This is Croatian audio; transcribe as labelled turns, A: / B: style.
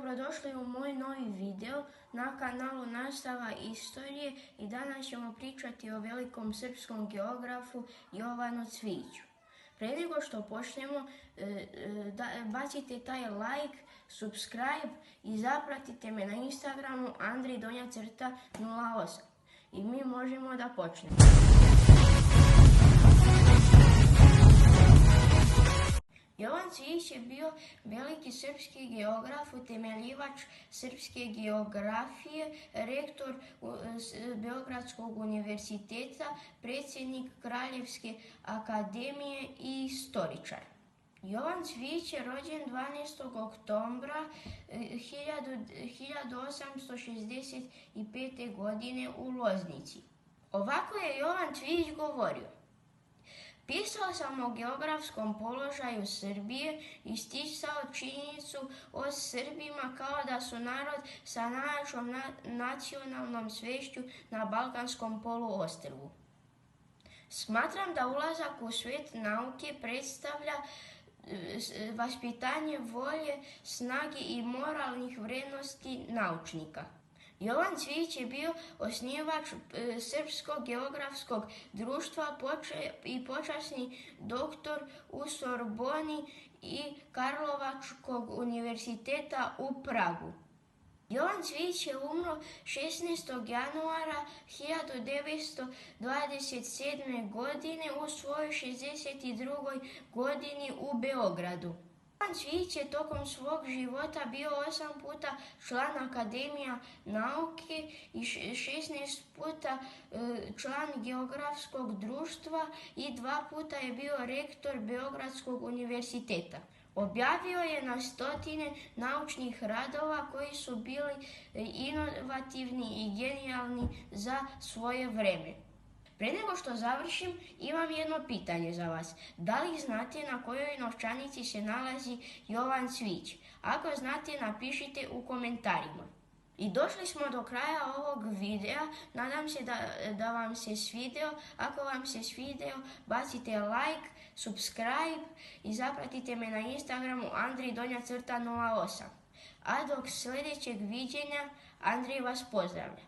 A: dobrodošli u moj novi video na kanalu Nastava istorije i danas ćemo pričati o velikom srpskom geografu Jovanu Cvijiću. Prije nego što počnemo, bacite taj like, subscribe i zapratite me na Instagramu Andri_08 i mi možemo da počnemo. Jovan Cvijić je bio veliki srpski geograf, utemeljivač srpske geografije, rektor Beogradskog univerziteta, predsjednik Kraljevske akademije i istoričar. Jovan Cvijić je rođen 12. oktobra 1865. godine u Loznici. Ovako je Jovan Cvijić govorio: pisao sam o geografskom položaju Srbije, isticao činjenicu o Srbima kao da su narod sa najjačom nacionalnom svešću na Balkanskom poluostrvu. Smatram da ulazak u svet nauke predstavlja vaspitanje volje, snage i moralnih vrednosti naučnika. Jovan Cvijić je bio osnivač Srpskog geografskog društva i počasni doktor u Sorboni i Karlovačkog univerziteta u Pragu. Jovan Cvijić je umro 16. januara 1927. godine u svojoj 62. godini u Beogradu. Jovan Cvijić je tokom svog života bio 8 puta član Akademija nauke i 16 puta član Geografskog društva i 2 puta je bio rektor Beogradskog univerziteta. Objavio je na stotine naučnih radova koji su bili inovativni i genijalni za svoje vreme. Prije nego što završim, imam jedno pitanje za vas. Da li znate na kojoj novčanici se nalazi Jovan Cvijić? Ako znate, napišite u komentarima. I došli smo do kraja ovog videa. Nadam se da vam se svidio. Ako vam se svidio, bacite like, subscribe i zapratite me na Instagramu Andri_08. A dok sljedećeg viđenja, Andri vas pozdravlja.